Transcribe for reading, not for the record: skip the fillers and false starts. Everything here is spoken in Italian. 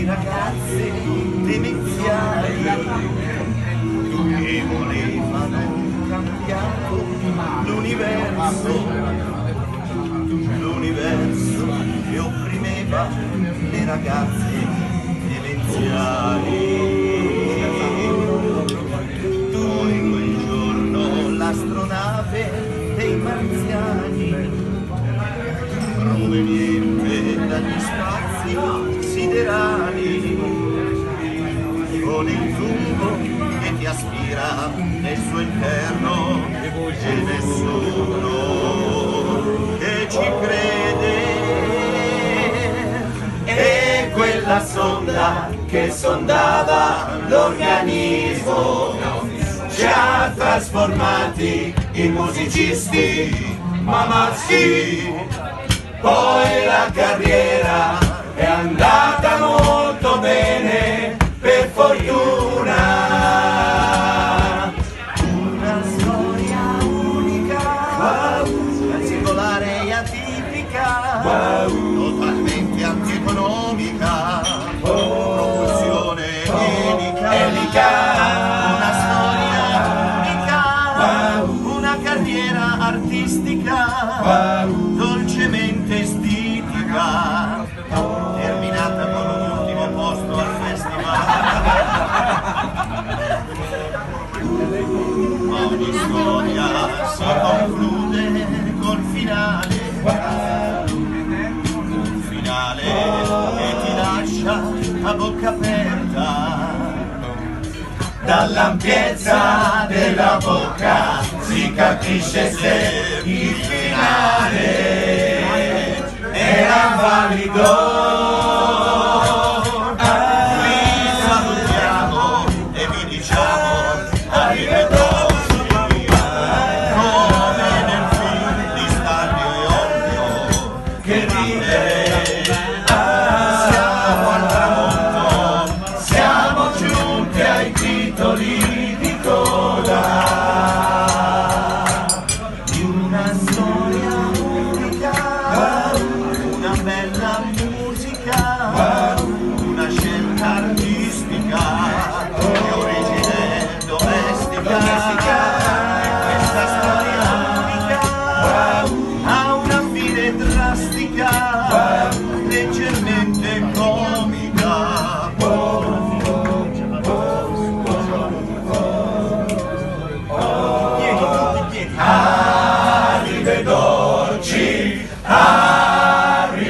di ragazze demenziali che volevano cambiare l'universo che opprimeva le ragazze demenziali. Tu in quel giorno l'astronave dei marziani proveniente dagli spazi siderali, con il tubo che ti aspira nel suo interno e nessuno che ci crede. E quella sonda che sondava l'organismo ci ha trasformati in musicisti, ma maschi. Poi la carriera è andata molto bene, per fortuna. Una storia unica, singolare e atipica, totalmente antieconomica, propulsione elica. Una storia unica, una carriera artistica, dolcemente estetica, terminata con un ultimo posto al festival. Ma ogni storia si conclude col finale, un finale che ti lascia a bocca aperta. Dall'ampiezza della bocca si capisce se il finale era valido. Qui salutiamo e vi diciamo arrivederci, come nel film di Stanlio e Ollio, che ridere. Siamo al tramonto, siamo giunti ai titoli di coda di una storia unica, una bella musica, una scelta artistica di origine domestica. Questa storia unica ha una fine drastica, leggermente comica. Arrivederci, arrivederci.